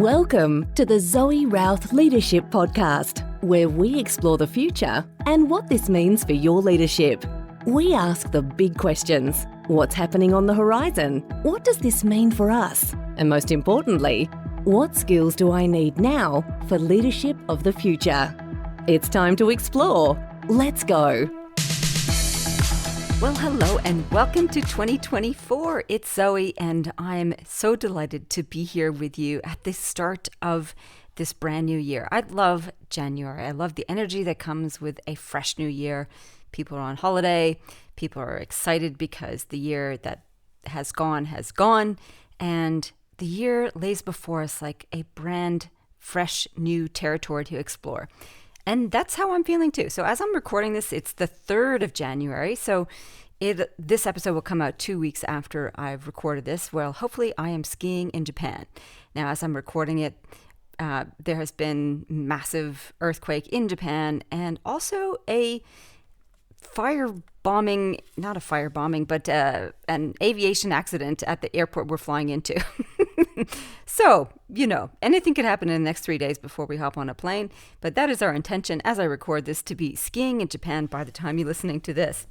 Welcome to the Zoë Routh Leadership Podcast, where we explore the future and what this means for your leadership. We ask the big questions. What's happening on the horizon? What does this mean for us? And most importantly, what skills do I need now for leadership of the future? It's time to explore. Let's go. Well, hello and welcome to 2024. It's Zoe and I'm so delighted to be here with you at the start of this brand new year. I love January. I love the energy that comes with a fresh new year. People are on holiday. People are excited because the year that has gone, and the year lays before us like a brand fresh new territory to explore. And that's how I'm feeling too. So as I'm recording this, it's the 3rd of January. So this episode will come out 2 weeks after I've recorded this. Well, hopefully I am skiing in Japan. Now, as I'm recording it, there has been massive earthquake in Japan and also a an aviation accident at the airport we're flying into. So, anything could happen in the next 3 days before we hop on a plane. But that is our intention as I record this, to be skiing in Japan by the time you're listening to this.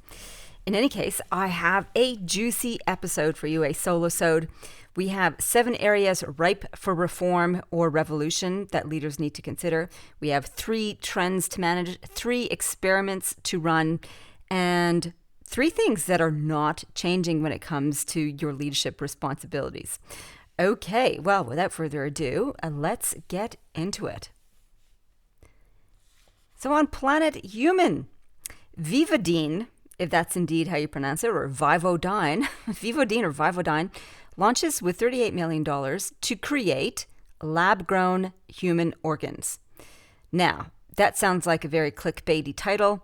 In any case, I have a juicy episode for you, a solosode. We have 7 areas ripe for reform or revolution that leaders need to consider. We have 3 trends to manage, 3 experiments to run, and 3 things that are not changing when it comes to your leadership responsibilities. Okay, well, without further ado, let's get into it. So on planet human, Vivodyne, if that's indeed how you pronounce it, or Vivodyne, launches with $38 million to create lab-grown human organs. Now, that sounds like a very clickbaity title,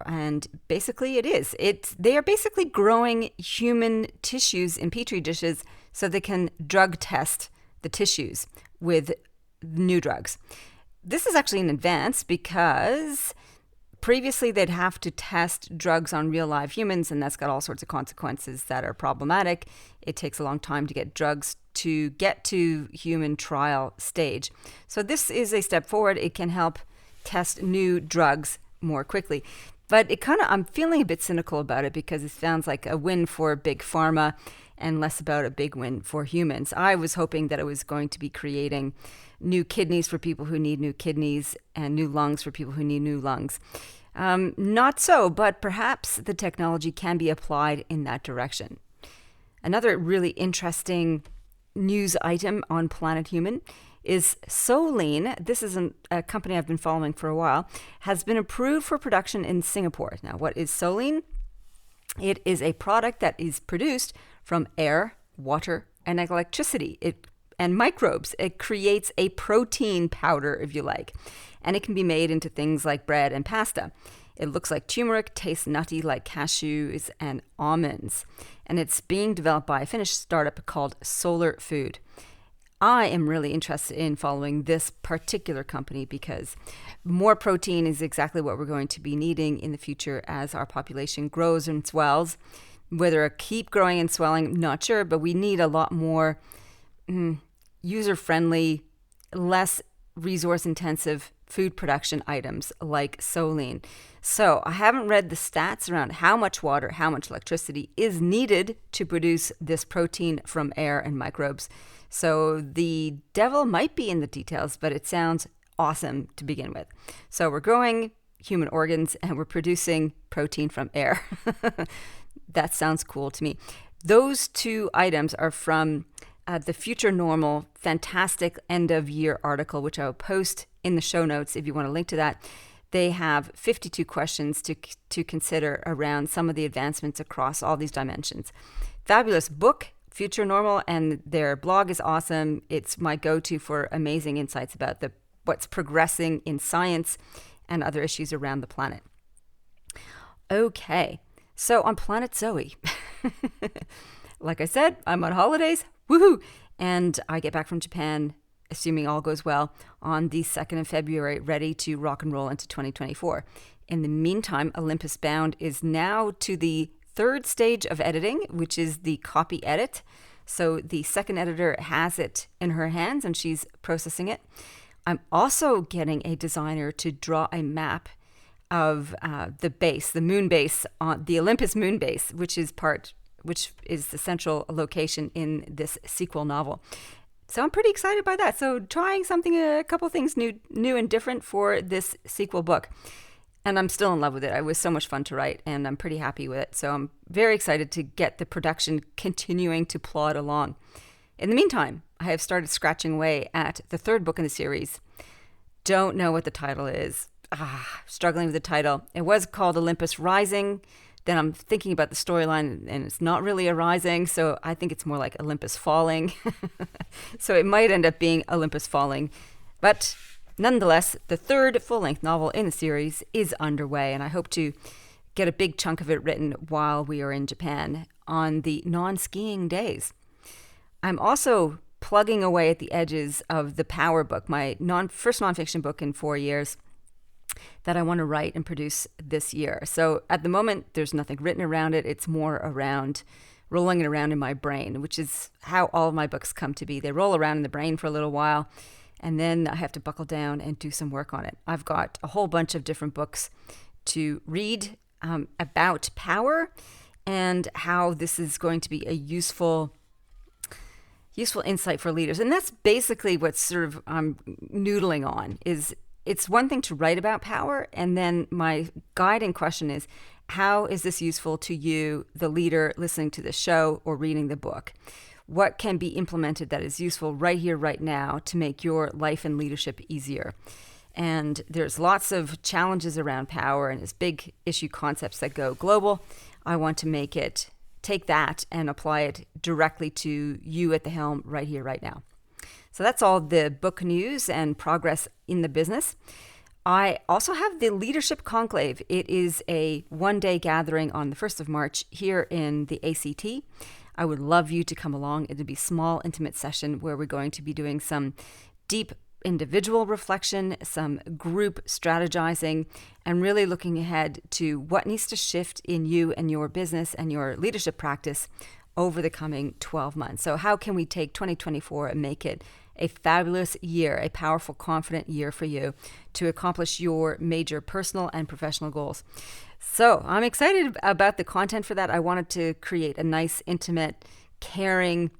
and basically it is. They are basically growing human tissues in petri dishes so they can drug test the tissues with new drugs. This is actually an advance because previously they'd have to test drugs on real live humans, and that's got all sorts of consequences that are problematic. It takes a long time to get drugs to get to human trial stage. So this is a step forward. It can help test new drugs more quickly. But I'm feeling a bit cynical about it because it sounds like a win for big pharma and less about a big win for humans. I was hoping that it was going to be creating new kidneys for people who need new kidneys and new lungs for people who need new lungs. Not so, but perhaps the technology can be applied in that direction. Another really interesting news item on Planet Human is Solein. This is a company I've been following for a while, has been approved for production in Singapore. Now, what is Solein? It is a product that is produced from air, water, and electricity and microbes. It creates a protein powder, if you like, and it can be made into things like bread and pasta. It looks like turmeric, tastes nutty like cashews and almonds, and it's being developed by a Finnish startup called Solar Food. I am really interested in following this particular company because more protein is exactly what we're going to be needing in the future as our population grows and swells. Whether it keep growing and swelling, not sure, but we need a lot more user-friendly, less resource-intensive food production items like Solein. So I haven't read the stats around how much water, how much electricity is needed to produce this protein from air and microbes. So the devil might be in the details, but it sounds awesome to begin with. So we're growing human organs and we're producing protein from air. That sounds cool to me. Those 2 items are from the Future Normal, fantastic end of year article, which I will post in the show notes if you want to link to that. They have 52 questions to consider around some of the advancements across all these dimensions. Fabulous book, Future Normal, and their blog is awesome. It's my go-to for amazing insights about what's progressing in science and other issues around the planet. Okay, so on Planet Zoe, like I said, I'm on holidays, woohoo! And I get back from Japan, assuming all goes well, on the 2nd of February, ready to rock and roll into 2024. In the meantime, Olympus Bound is now to the 3rd stage of editing, which is the copy edit. So the second editor has it in her hands and she's processing it. I'm also getting a designer to draw a map of the base, the moon base, on the Olympus moon base, which is the central location in this sequel novel. So I'm pretty excited by that. So trying a couple things new and different for this sequel book. And I'm still in love with it. It was so much fun to write, and I'm pretty happy with it. So I'm very excited to get the production continuing to plod along. In the meantime, I have started scratching away at the third book in the series. Don't know what the title is. Struggling with the title. It was called Olympus Rising. Then I'm thinking about the storyline, and it's not really a rising, so I think it's more like Olympus Falling. So it might end up being Olympus Falling. But nonetheless, the third full-length novel in the series is underway, and I hope to get a big chunk of it written while we are in Japan on the non-skiing days. I'm also plugging away at the edges of the Power book, my first nonfiction book in 4 years, that I want to write and produce this year. So at the moment, there's nothing written around it. It's more around rolling it around in my brain, which is how all of my books come to be. They roll around in the brain for a little while, and then I have to buckle down and do some work on it. I've got a whole bunch of different books to read about power and how this is going to be a useful insight for leaders. And that's basically what sort of I'm noodling on is it's one thing to write about power, and then my guiding question is, how is this useful to you, the leader, listening to the show or reading the book? What can be implemented that is useful right here, right now, to make your life and leadership easier? And there's lots of challenges around power and its big issue concepts that go global. I want to take that and apply it directly to you at the helm right here, right now. So that's all the book news and progress in the business. I also have the Leadership Conclave. It is a one-day gathering on the 1st of March here in the ACT. I would love you to come along. It'll be a small, intimate session where we're going to be doing some deep individual reflection, some group strategizing, and really looking ahead to what needs to shift in you and your business and your leadership practice over the coming 12 months. So how can we take 2024 and make it a fabulous year, a powerful, confident year for you to accomplish your major personal and professional goals? So I'm excited about the content for that. I wanted to create a nice, intimate, caring,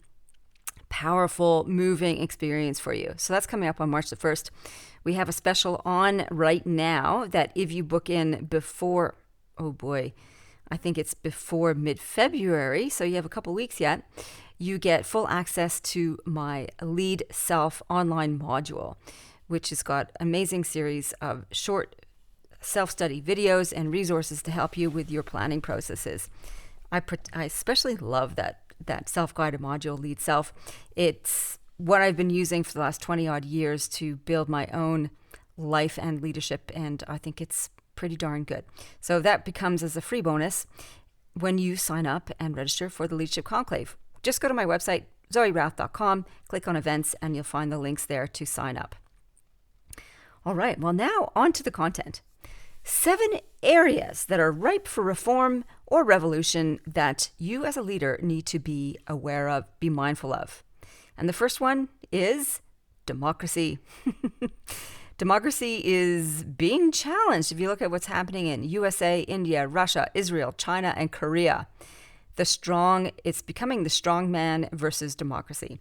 powerful, moving experience for you. So that's coming up on March the 1st. We have a special on right now that if you book in before, I think it's before mid-February, so you have a couple weeks yet, you get full access to my Lead Self online module, which has got amazing series of short self-study videos and resources to help you with your planning processes. I especially love that self-guided module, Lead Self. It's what I've been using for the last 20 odd years to build my own life and leadership, and I think it's pretty darn good. So that becomes as a free bonus when you sign up and register for the Leadership Conclave. Just go to my website, zoerouth.com, click on events, and you'll find the links there to sign up. All right, well, now on to the content. 7 areas that are ripe for reform or revolution that you as a leader need to be aware of, be mindful of. And the first one is democracy. Democracy is being challenged if you look at what's happening in USA, India, Russia, Israel, China, and Korea. It's becoming the strong man versus democracy.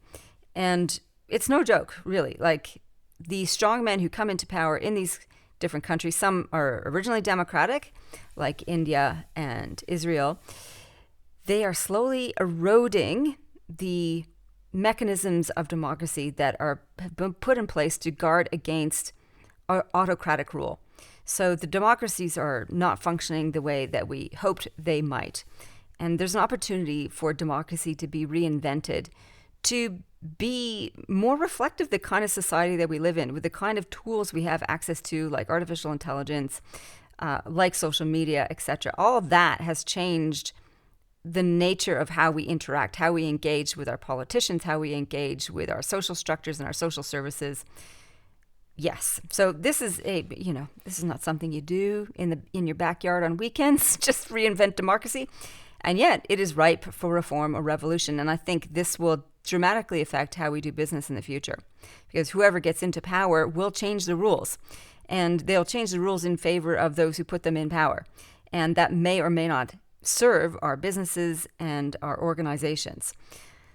And it's no joke, really. Like, the strong men who come into power in these different countries, some are originally democratic, like India and Israel, they are slowly eroding the mechanisms of democracy that have been put in place to guard against autocratic rule. So the democracies are not functioning the way that we hoped they might. And there's an opportunity for democracy to be reinvented, to be more reflective of the kind of society that we live in, with the kind of tools we have access to, like artificial intelligence, like social media, etc. All of that has changed the nature of how we interact, how we engage with our politicians, how we engage with our social structures and our social services. Yes. So this is this is not something you do in your backyard on weekends, just reinvent democracy. And yet it is ripe for reform or revolution. And I think this will dramatically affect how we do business in the future, because whoever gets into power will change the rules, and they'll change the rules in favor of those who put them in power. And that may or may not serve our businesses and our organizations.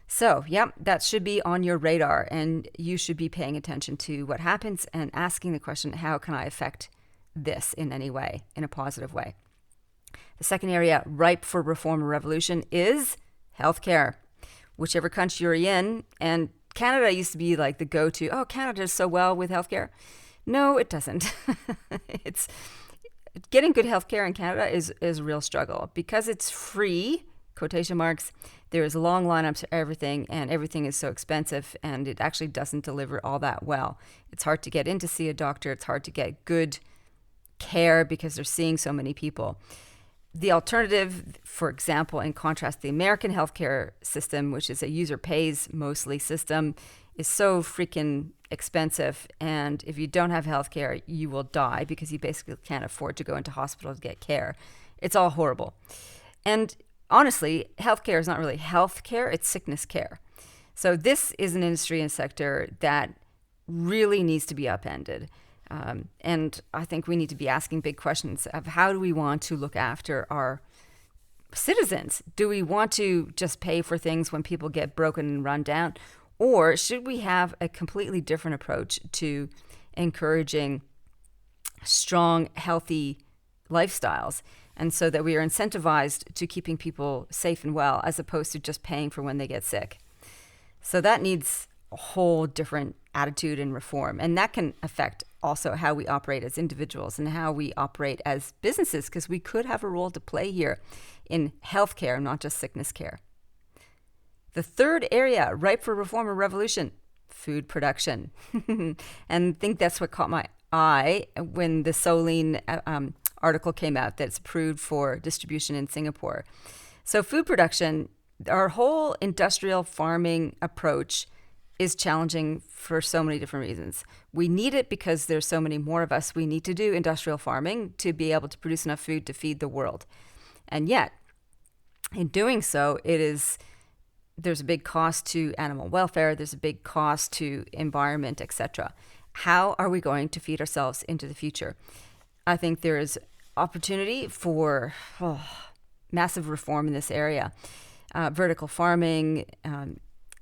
So, yeah, that should be on your radar, and you should be paying attention to what happens and asking the question, how can I affect this in any way, in a positive way? The second area ripe for reform or revolution is healthcare. Whichever country you're in, and Canada used to be like the go-to, oh, Canada does so well with healthcare. No, it doesn't. It's getting good healthcare in Canada is a real struggle because it's free, quotation marks. There is long lineups for everything, and everything is so expensive, and it actually doesn't deliver all that well. It's hard to get in to see a doctor. It's hard to get good care because they're seeing so many people. The alternative, for example, in contrast to the American healthcare system, which is a user pays mostly system, is so freaking expensive. And if you don't have healthcare, you will die because you basically can't afford to go into hospital to get care. It's all horrible. And honestly, healthcare is not really healthcare, it's sickness care. So this is an industry and sector that really needs to be upended. And I think we need to be asking big questions of how do we want to look after our citizens? Do we want to just pay for things when people get broken and run down? Or should we have a completely different approach to encouraging strong, healthy lifestyles? And so that we are incentivized to keeping people safe and well, as opposed to just paying for when they get sick. So that needs a whole different attitude and reform. And that can affect also how we operate as individuals and how we operate as businesses, because we could have a role to play here in healthcare, not just sickness care. The third area ripe for reform or revolution, food production. And I think that's what caught my eye when the Soline article came out that's approved for distribution in Singapore. So food production, our whole industrial farming approach is challenging for so many different reasons. We need it because there's so many more of us. We need to do industrial farming to be able to produce enough food to feed the world. And yet, in doing so, there's a big cost to animal welfare, there's a big cost to environment, etc. How are we going to feed ourselves into the future? I think there is opportunity for massive reform in this area. Vertical farming,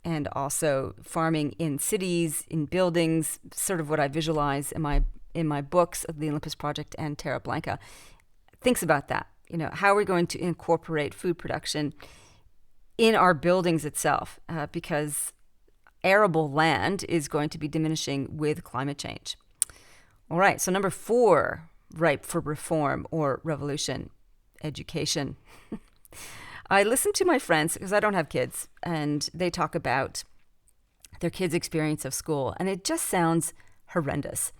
and also farming in cities, in buildings, sort of what I visualize in my books, The Olympus Project and Terra Blanca, thinks about that. How are we going to incorporate food production in our buildings itself? Because arable land is going to be diminishing with climate change. All right, so number 4, ripe for reform or revolution, education. I listen to my friends, because I don't have kids, and they talk about their kids' experience of school, and it just sounds horrendous.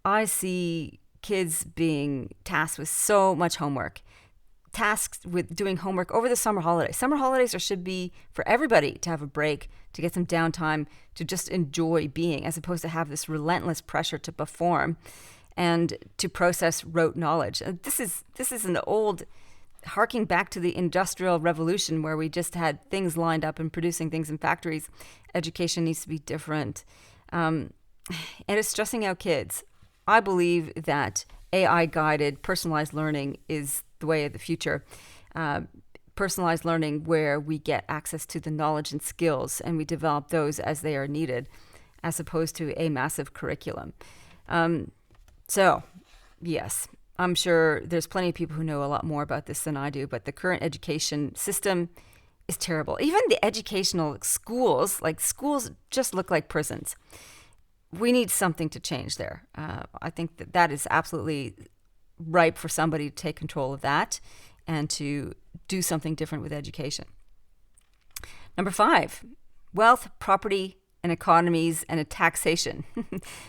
I see kids being tasked with so much homework, tasked with doing homework over the summer holidays. Summer holidays should be for everybody to have a break, to get some downtime, to just enjoy being, as opposed to have this relentless pressure to perform and to process rote knowledge. This is an old, harking back to the Industrial Revolution, where we just had things lined up and producing things in factories. Education needs to be different. And it's stressing out kids. I believe that AI-guided personalized learning is the way of the future. Personalized learning where we get access to the knowledge and skills and we develop those as they are needed, as opposed to a massive curriculum. So, yes, I'm sure there's plenty of people who know a lot more about this than I do, but the current education system is terrible. Even the educational schools just look like prisons. We need something to change there. I think that is absolutely ripe for somebody to take control of that and to do something different with education. Number 5, wealth, property, and economies, and a taxation.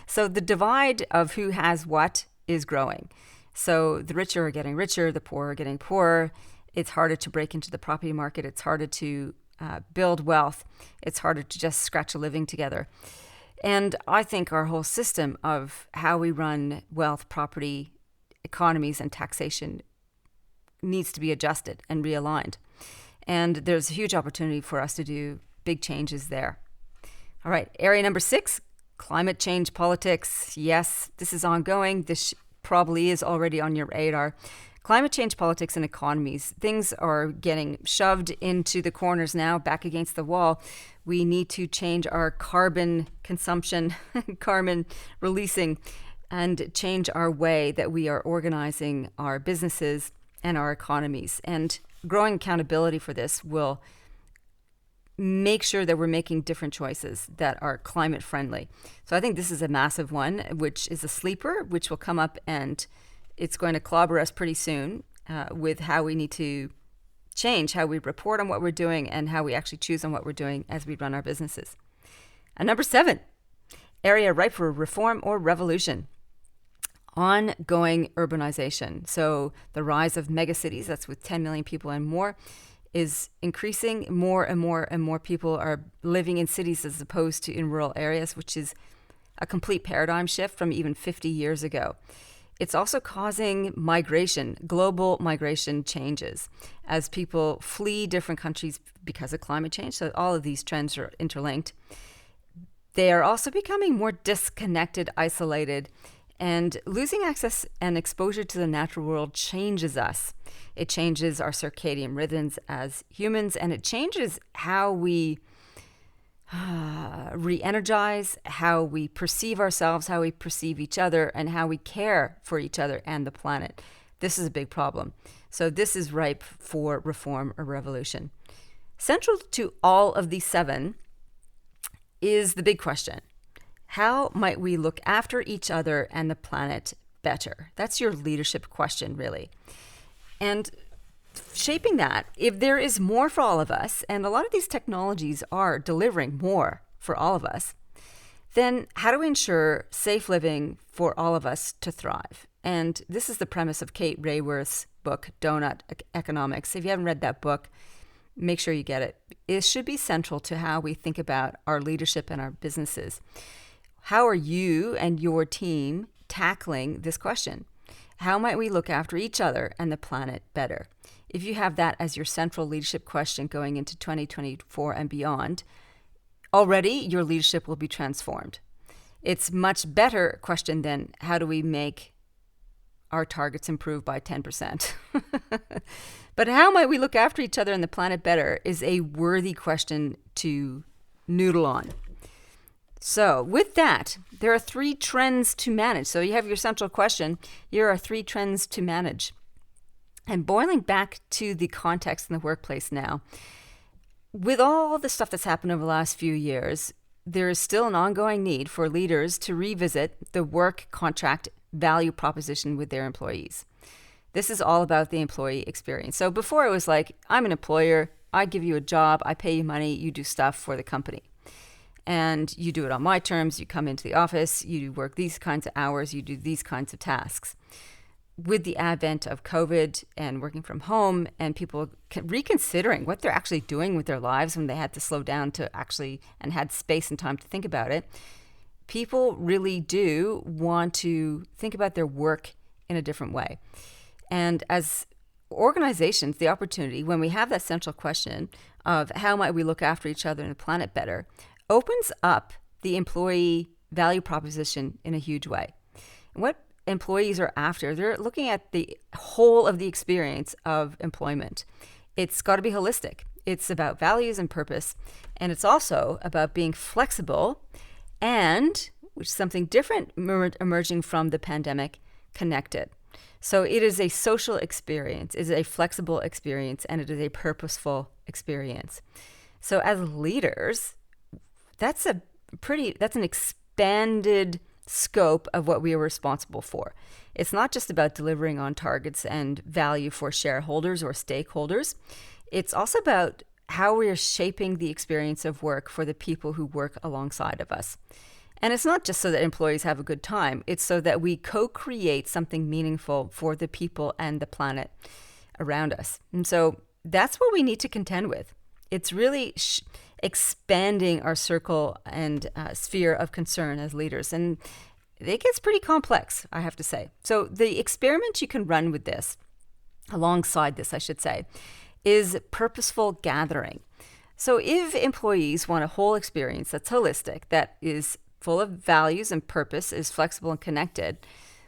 So the divide of who has what is growing. So the richer are getting richer, the poor are getting poorer. It's harder to break into the property market. It's harder to build wealth. It's harder to just scratch a living together. And I think our whole system of how we run wealth, property, economies, and taxation needs to be adjusted and realigned. And there's a huge opportunity for us to do big changes there. All right, area number 6, climate change politics. Yes, this is ongoing. This probably is already on your radar. Climate change politics and economies. Things are getting shoved into the corners now, back against the wall. We need to change our carbon consumption, carbon releasing, and change our way that we are organizing our businesses and our economies. And growing accountability for this will make sure that we're making different choices that are climate friendly. So I think this is a massive one, which is a sleeper, which will come up and it's going to clobber us pretty soon with how we need to change how we report on what we're doing and how we actually choose on what we're doing as we run our businesses. And number 7, area ripe for reform or revolution. Ongoing urbanization. So the rise of megacities, that's with 10 million people and more, is increasing. More and more and more people are living in cities as opposed to in rural areas, which is a complete paradigm shift from even 50 years ago. It's also causing migration, global migration changes as people flee different countries because of climate change. So all of these trends are interlinked. They are also becoming more disconnected, isolated, and losing access and exposure to the natural world changes us. It changes our circadian rhythms as humans, and it changes how we re-energize, how we perceive ourselves, how we perceive each other, and how we care for each other and the planet. This is a big problem. So this is ripe for reform or revolution. Central to all of these 7 is the big question. How might we look after each other and the planet better? That's your leadership question, really. And shaping that, if there is more for all of us, and a lot of these technologies are delivering more for all of us, then how do we ensure safe living for all of us to thrive? And this is the premise of Kate Raworth's book, Donut Economics. If you haven't read that book, make sure you get it. It should be central to how we think about our leadership and our businesses. How are you and your team tackling this question? How might we look after each other and the planet better? If you have that as your central leadership question going into 2024 and beyond, already your leadership will be transformed. It's much better question than how do we make our targets improve by 10%? But how might we look after each other and the planet better is a worthy question to noodle on. So with that, there are 3 trends to manage. So you have your central question. Here are 3 trends to manage. And boiling back to the context in the workplace now, with all the stuff that's happened over the last few years, there is still an ongoing need for leaders to revisit the work contract value proposition with their employees. This is all about the employee experience. So before it was like, I'm an employer, I give you a job, I pay you money, you do stuff for the company. And you do it on my terms, you come into the office, you work these kinds of hours, you do these kinds of tasks. With the advent of COVID and working from home and people reconsidering what they're actually doing with their lives when they had to slow down to actually and had space and time to think about it, people really do want to think about their work in a different way. And as organizations, the opportunity, when we have that central question of how might we look after each other and the planet better, opens up the employee value proposition in a huge way. What employees are after, they're looking at the whole of the experience of employment. It's got to be holistic. It's about values and purpose, and it's also about being flexible and, which is something different emerging from the pandemic, connected. So it is a social experience, it is a flexible experience, and it is a purposeful experience. So as leaders, that's an expanded scope of what we are responsible for. It's not just about delivering on targets and value for shareholders or stakeholders. It's also about how we are shaping the experience of work for the people who work alongside of us. And it's not just so that employees have a good time. It's so that we co-create something meaningful for the people and the planet around us. And so that's what we need to contend with. It's really expanding our circle and sphere of concern as leaders. And it gets pretty complex, I have to say. So the experiment you can run with this, alongside this, I should say, is purposeful gathering. So if employees want a whole experience that's holistic, that is full of values and purpose, is flexible and connected,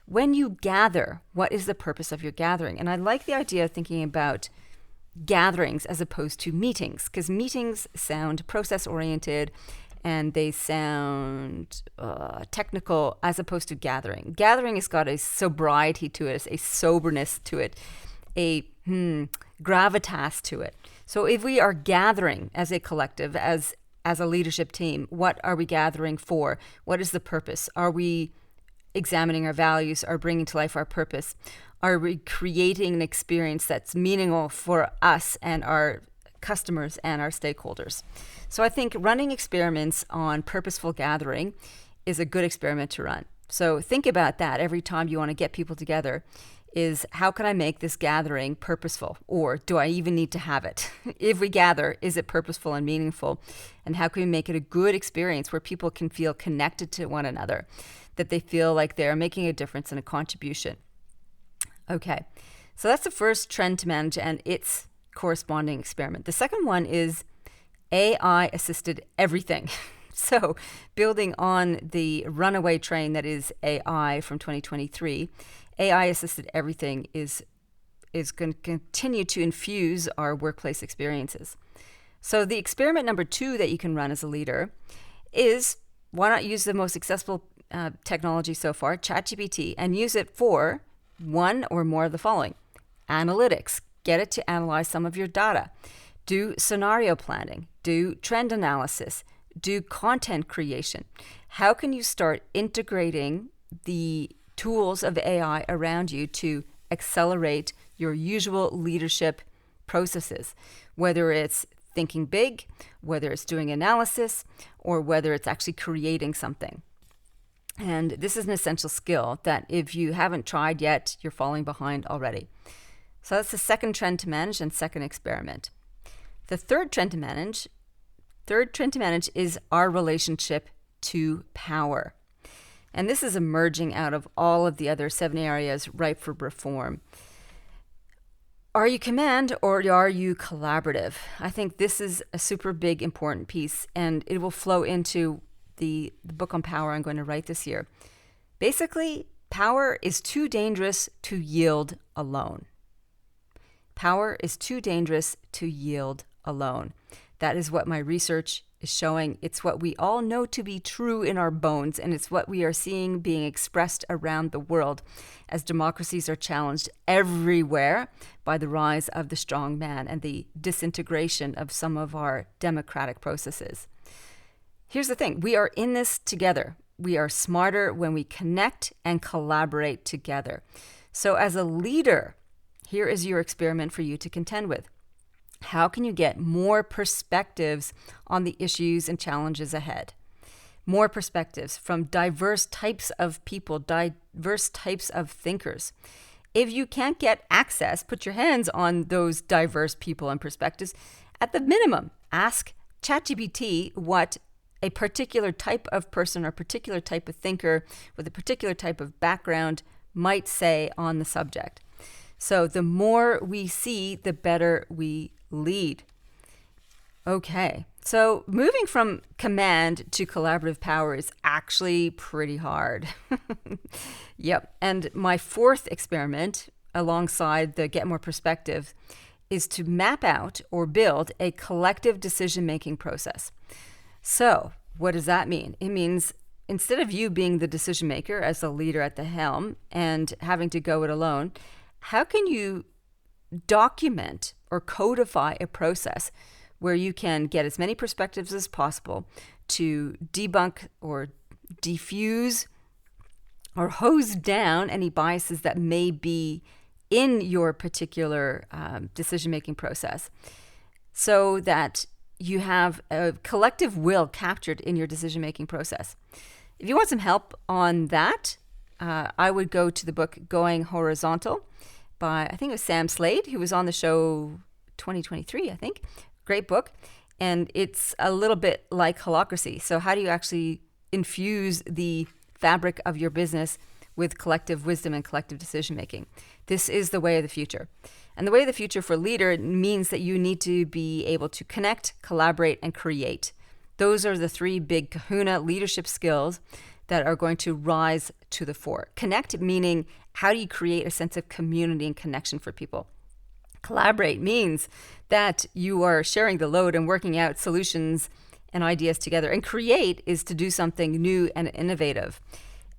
when you gather, what is the purpose of your gathering? And I like the idea of thinking about gatherings as opposed to meetings, because meetings sound process-oriented and they sound technical as opposed to gathering. Gathering has got a sobriety to it, a soberness to it, a gravitas to it. So if we are gathering as a collective, as a leadership team, what are we gathering for? What is the purpose? Are we examining our values, are bringing to life our purpose? Are we creating an experience that's meaningful for us and our customers and our stakeholders? So I think running experiments on purposeful gathering is a good experiment to run. So think about that every time you want to get people together, is how can I make this gathering purposeful? Or do I even need to have it? If we gather, is it purposeful and meaningful? And how can we make it a good experience where people can feel connected to one another, that they feel like they're making a difference and a contribution? Okay, so that's the first trend to manage and its corresponding experiment. The second one is AI-assisted everything. So building on the runaway train that is AI from 2023, AI-assisted everything is going to continue to infuse our workplace experiences. So the experiment number 2 that you can run as a leader is, why not use the most successful technology so far, ChatGPT, and use it for one or more of the following: analytics, get it to analyze some of your data, do scenario planning, do trend analysis, do content creation. How can you start integrating the tools of AI around you to accelerate your usual leadership processes, whether it's thinking big, whether it's doing analysis, or whether it's actually creating something? And this is an essential skill that if you haven't tried yet, you're falling behind already. So that's the second trend to manage and second experiment. The third trend to manage is our relationship to power. And this is emerging out of all of the other 7 areas ripe for reform. Are you command or are you collaborative? I think this is a super big, important piece, and it will flow into the book on power I'm going to write this year. Basically, power is too dangerous to yield alone. Power is too dangerous to yield alone. That is what my research is showing. It's what we all know to be true in our bones, and it's what we are seeing being expressed around the world as democracies are challenged everywhere by the rise of the strong man and the disintegration of some of our democratic processes. Here's the thing, we are in this together. We are smarter when we connect and collaborate together. So as a leader, here is your experiment for you to contend with. How can you get more perspectives on the issues and challenges ahead? More perspectives from diverse types of people, diverse types of thinkers. If you can't get access, put your hands on those diverse people and perspectives. At the minimum, ask ChatGPT what a particular type of person or particular type of thinker with a particular type of background might say on the subject. So the more we see, the better we lead. Okay, so moving from command to collaborative power is actually pretty hard. Yep, and my fourth experiment, alongside the get more perspective, is to map out or build a collective decision-making process. So what does that mean? It means instead of you being the decision maker as the leader at the helm and having to go it alone, how can you document or codify a process where you can get as many perspectives as possible to debunk or diffuse or hose down any biases that may be in your particular decision-making process, so that you have a collective will captured in your decision-making process? If you want some help on that, I would go to the book Going Horizontal by, I think it was Sam Slade, who was on the show 2023, I think. Great book. And it's a little bit like holacracy. So how do you actually infuse the fabric of your business with collective wisdom and collective decision-making? This is the way of the future. And the way of the future for leader means that you need to be able to connect, collaborate, and create. Those are the three big kahuna leadership skills that are going to rise to the fore. Connect meaning, how do you create a sense of community and connection for people? Collaborate means that you are sharing the load and working out solutions and ideas together. And create is to do something new and innovative.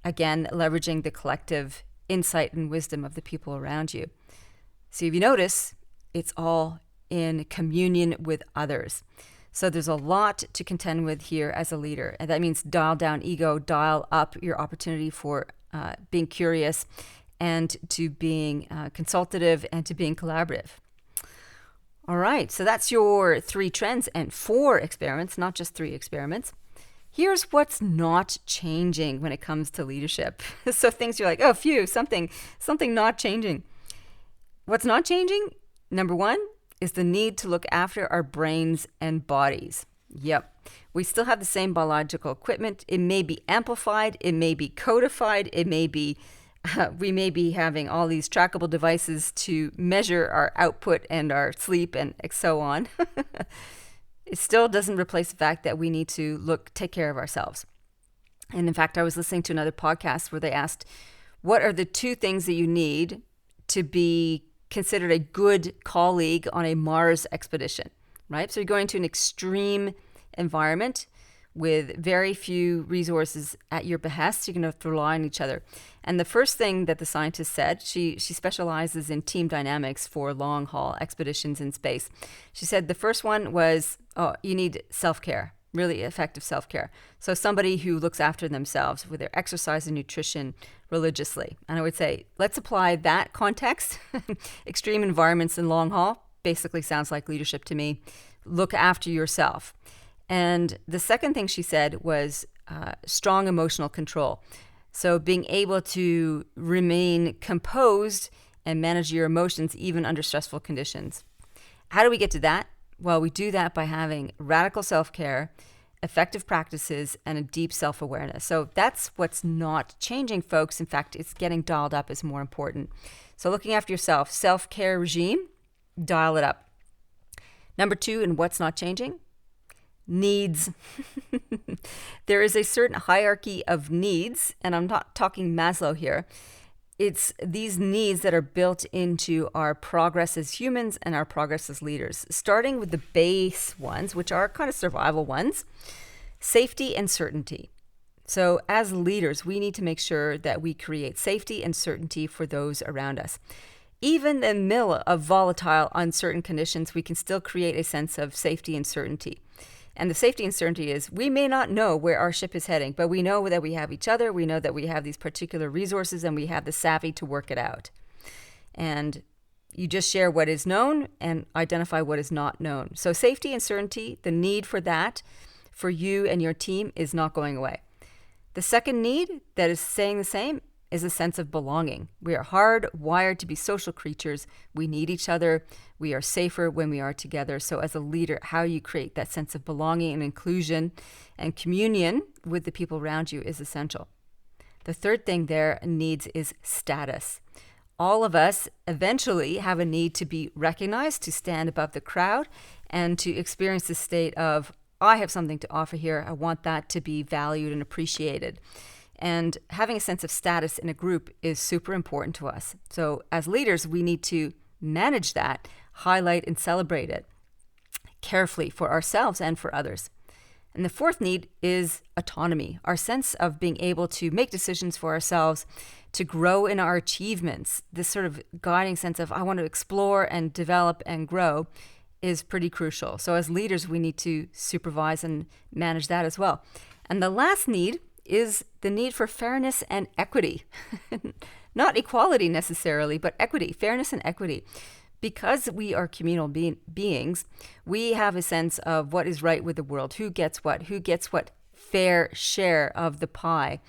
Again, leveraging the collective insight and wisdom of the people around you. So if you notice, it's all in communion with others. So there's a lot to contend with here as a leader. And that means dial down ego, dial up your opportunity for being curious and to being consultative and to being collaborative. All right, so that's your 3 trends and 4 experiments, not just 3 experiments. Here's what's not changing when it comes to leadership. So things you're like, oh, phew, something not changing. What's not changing? Number 1 is the need to look after our brains and bodies. Yep. We still have the same biological equipment. It may be amplified. It may be codified. It may be, we may be having all these trackable devices to measure our output and our sleep and so on. It still doesn't replace the fact that we need to take care of ourselves. And in fact, I was listening to another podcast where they asked, what are the 2 things that you need to be considered a good colleague on a Mars expedition, right? So you're going to an extreme environment with very few resources at your behest. You're going to have to rely on each other. And the first thing that the scientist said, she specializes in team dynamics for long haul expeditions in space. She said the first one was, you need self-care, really effective self-care. So somebody who looks after themselves with their exercise and nutrition religiously. And I would say, let's apply that context. Extreme environments and long haul basically sounds like leadership to me. Look after yourself. And the second thing she said was strong emotional control. So being able to remain composed and manage your emotions even under stressful conditions. How do we get to that? Well, we do that by having radical self-care, effective practices, and a deep self-awareness. So that's what's not changing, folks. In fact, it's getting dialed up is more important. So looking after yourself, self-care regime, dial it up. Number 2, and what's not changing? Needs. There is a certain hierarchy of needs, and I'm not talking Maslow here. It's these needs that are built into our progress as humans and our progress as leaders, starting with the base ones, which are kind of survival ones, safety and certainty. So as leaders, we need to make sure that we create safety and certainty for those around us. Even in the middle of volatile, uncertain conditions, we can still create a sense of safety and certainty. And the safety and certainty is we may not know where our ship is heading, but we know that we have each other. We know that we have these particular resources and we have the savvy to work it out. And you just share what is known and identify what is not known. So safety and certainty, the need for that for you and your team is not going away. The second need that is staying the same is a sense of belonging. We are hardwired to be social creatures. We need each other. We are safer when we are together. So as a leader, how you create that sense of belonging and inclusion and communion with the people around you is essential. The third thing there needs is status. All of us eventually have a need to be recognized, to stand above the crowd, and to experience the state of, I have something to offer here. I want that to be valued and appreciated. And having a sense of status in a group is super important to us. So as leaders, we need to manage that, highlight and celebrate it carefully for ourselves and for others. And the fourth need is autonomy, our sense of being able to make decisions for ourselves, to grow in our achievements. This sort of guiding sense of I want to explore and develop and grow is pretty crucial. So as leaders, we need to supervise and manage that as well. And the last need is the need for fairness and equity. Not equality necessarily, but equity, fairness and equity. Because we are communal beings, we have a sense of what is right with the world, who gets what fair share of the pie.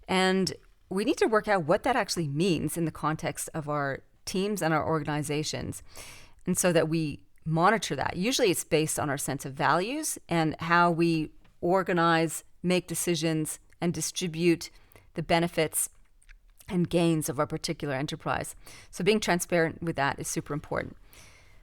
And we need to work out what that actually means in the context of our teams and our organizations. And so that we monitor that. Usually it's based on our sense of values and how we organize, make decisions, and distribute the benefits and gains of a particular enterprise. So being transparent with that is super important.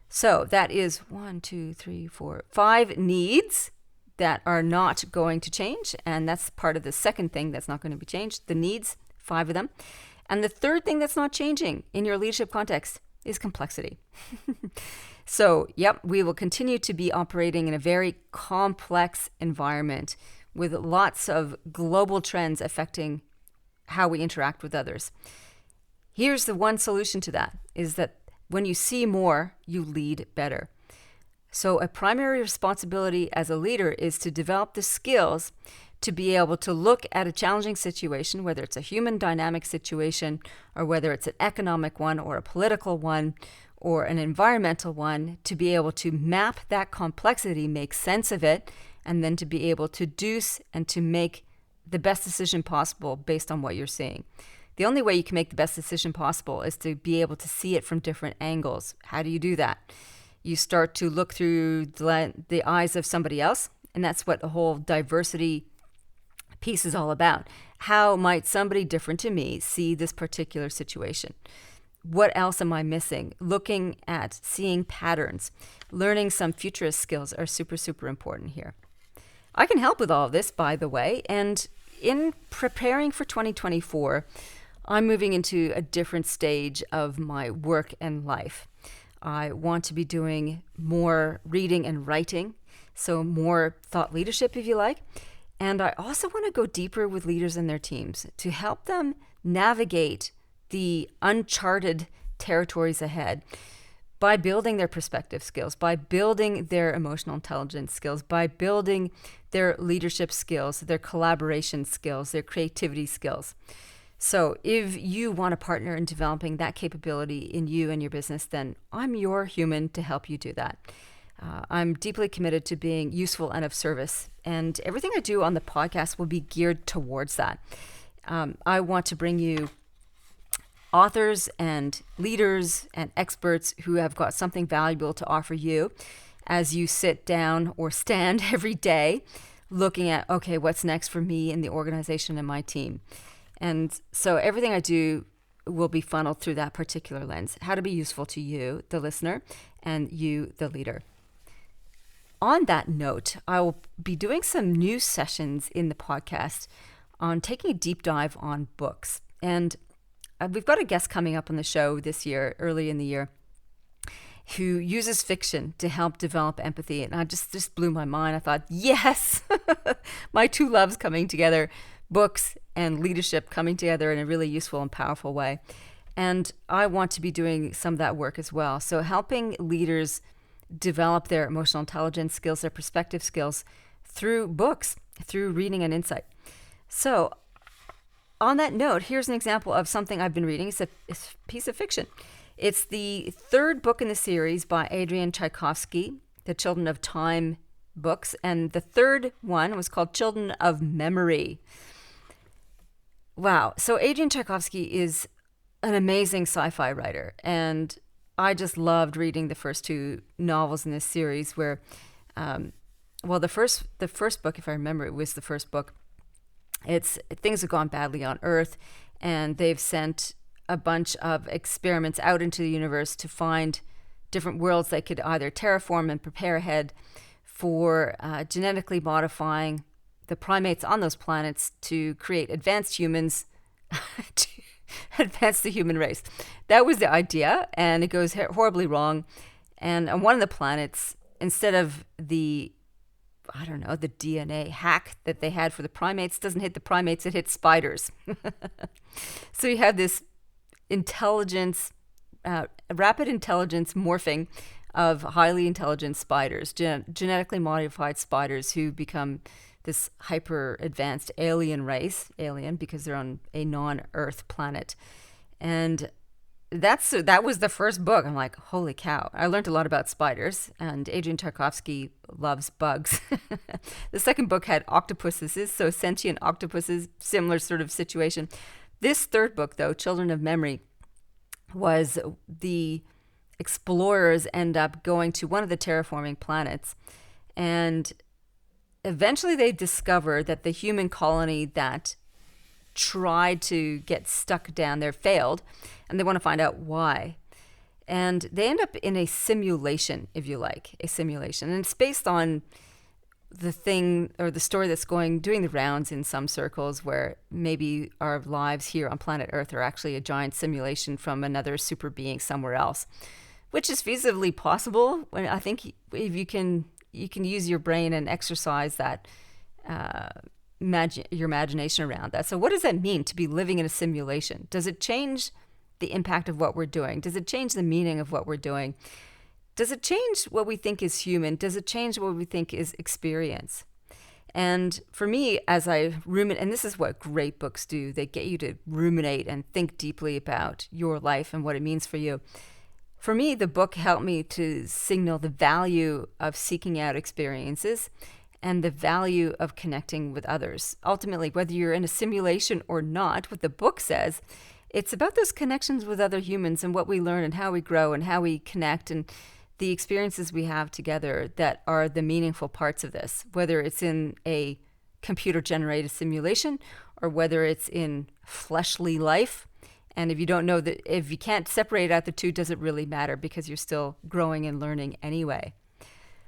So that is 5 needs that are not going to change. And that's part of the second thing that's not going to be changed. The needs, 5 of them. And the third thing that's not changing in your leadership context is complexity. So, we will continue to be operating in a very complex environment with lots of global trends affecting how we interact with others. Here's the one solution to that, is that when you see more, you lead better. So a primary responsibility as a leader is to develop the skills to be able to look at a challenging situation, whether it's a human dynamic situation or whether it's an economic one or a political one or an environmental one, to be able to map that complexity, make sense of it, and then to be able to deduce and to make the best decision possible based on what you're seeing. The only way you can make the best decision possible is to be able to see it from different angles. How do you do that? You start to look through the eyes of somebody else, and that's what the whole diversity piece is all about. How might somebody different to me see this particular situation? What else am I missing? Looking at seeing patterns, learning some futurist skills are super, super important here. I can help with all of this, by the way, and in preparing for 2024, I'm moving into a different stage of my work and life. I want to be doing more reading and writing, so more thought leadership, if you like. And I also want to go deeper with leaders and their teams to help them navigate the uncharted territories ahead by building their perspective skills, by building their emotional intelligence skills, by building their leadership skills, their collaboration skills, their creativity skills. So if you want to partner in developing that capability in you and your business, then I'm your human to help you do that. I'm deeply committed to being useful and of service, and everything I do on the podcast will be geared towards that. I want to bring you authors and leaders and experts who have got something valuable to offer you as you sit down or stand every day looking at, okay, what's next for me and the organization and my team. And so everything I do will be funneled through that particular lens, how to be useful to you, the listener, and you, the leader. On that note, I will be doing some new sessions in the podcast on taking a deep dive on books. And we've got a guest coming up on the show this year, early in the year, who uses fiction to help develop empathy. And I just blew my mind. I thought, yes, my two loves coming together, books and leadership coming together in a really useful and powerful way. And I want to be doing some of that work as well. So helping leaders develop their emotional intelligence skills, their perspective skills through books, through reading and insight. So on that note, here's an example of something I've been reading. It's a piece of fiction. It's the third book in the series by Adrian Tchaikovsky, the Children of Time books. And the third one was called Children of Memory. Wow. So Adrian Tchaikovsky is an amazing sci-fi writer. And I just loved reading the first two novels in this series where, the first book, if I remember, it was the first book. It's things have gone badly on Earth, and they've sent a bunch of experiments out into the universe to find different worlds they could either terraform and prepare ahead for genetically modifying the primates on those planets to create advanced humans to advance the human race. That was the idea, and it goes horribly wrong. And on one of the planets, instead of the DNA hack that they had for the primates, doesn't hit the primates, it hits spiders. So you have this intelligence, rapid intelligence morphing of highly intelligent spiders, genetically modified spiders who become this hyper advanced alien because they're on a non-Earth planet. And that was the first book. I'm like, holy cow. I learned a lot about spiders, and Adrian Tchaikovsky loves bugs. The second book had octopuses, so sentient octopuses, similar sort of situation. This third book, though, Children of Memory, was the explorers end up going to one of the terraforming planets, and eventually they discover that the human colony that tried to get stuck down there failed, and they want to find out why. And they end up in a simulation, if you like, a simulation. And it's based on the thing or the story that's doing the rounds in some circles, where maybe our lives here on planet Earth are actually a giant simulation from another super being somewhere else, which is feasibly possible. I think if you can use your brain and exercise that your imagination around that. So what does that mean to be living in a simulation? Does it change the impact of what we're doing? Does it change the meaning of what we're doing? Does it change what we think is human? Does it change what we think is experience? And for me, as I ruminate, and this is what great books do, they get you to ruminate and think deeply about your life and what it means for you. For me, the book helped me to signal the value of seeking out experiences and the value of connecting with others. Ultimately, whether you're in a simulation or not, what the book says, it's about those connections with other humans and what we learn and how we grow and how we connect and the experiences we have together that are the meaningful parts of this, whether it's in a computer-generated simulation or whether it's in fleshly life. And if you don't know that, if you can't separate out the two, does it really matter, because you're still growing and learning anyway.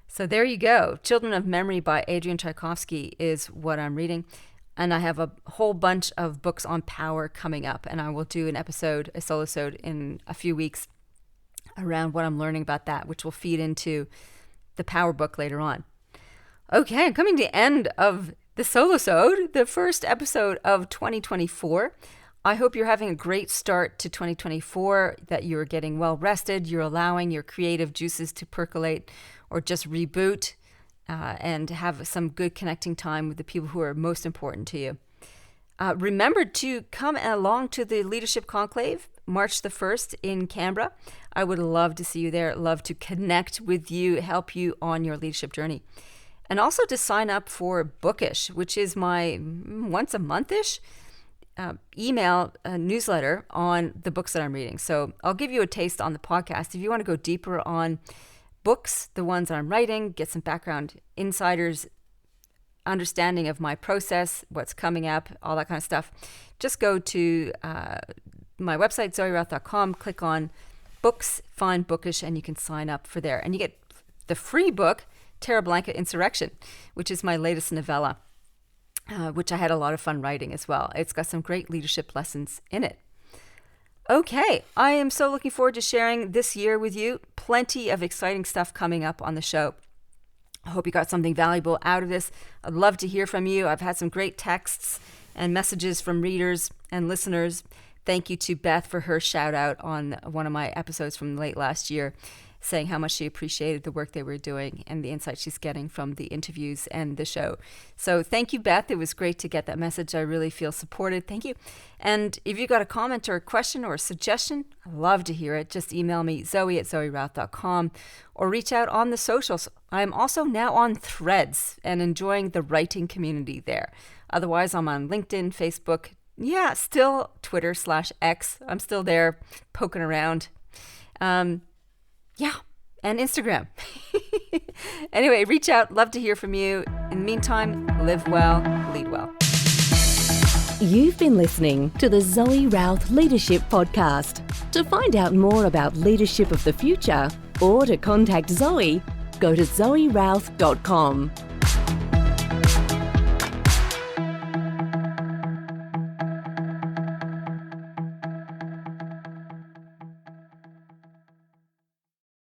So there you go. Children of Memory by Adrian Tchaikovsky is what I'm reading. And I have a whole bunch of books on power coming up, and I will do a solosode in a few weeks around what I'm learning about that, which will feed into the power book later on. Okay, I'm coming to the end of the solosode, the first episode of 2024. I hope you're having a great start to 2024, that you're getting well rested, you're allowing your creative juices to percolate or just reboot, and have some good connecting time with the people who are most important to you. Remember to come along to the Leadership Conclave, March the 1st in Canberra. I would love to see you there, love to connect with you, help you on your leadership journey. And also to sign up for Bookish, which is my once a month-ish email newsletter on the books that I'm reading. So I'll give you a taste on the podcast. If you want to go deeper on books, the ones that I'm writing, get some background insiders, understanding of my process, what's coming up, all that kind of stuff, just go to my website, zoerouth.com, click on books, find Bookish, and you can sign up for there. And you get the free book, Terra Blanca Insurrection, which is my latest novella, which I had a lot of fun writing as well. It's got some great leadership lessons in it. Okay, I am so looking forward to sharing this year with you. Plenty of exciting stuff coming up on the show. I hope you got something valuable out of this. I'd love to hear from you. I've had some great texts and messages from readers and listeners. Thank you to Beth for her shout out on one of my episodes from late last year, saying how much she appreciated the work they were doing and the insight she's getting from the interviews and the show. So thank you, Beth. It was great to get that message. I really feel supported. Thank you. And if you got a comment or a question or a suggestion, I'd love to hear it. Just email me, zoe@zoerouth.com, or reach out on the socials. I'm also now on Threads and enjoying the writing community there. Otherwise, I'm on LinkedIn, Facebook, still Twitter/X. I'm still there poking around. And Instagram. Anyway, reach out. Love to hear from you. In the meantime, live well, lead well. You've been listening to the Zoë Routh Leadership Podcast. To find out more about leadership of the future or to contact Zoe, go to zoerouth.com.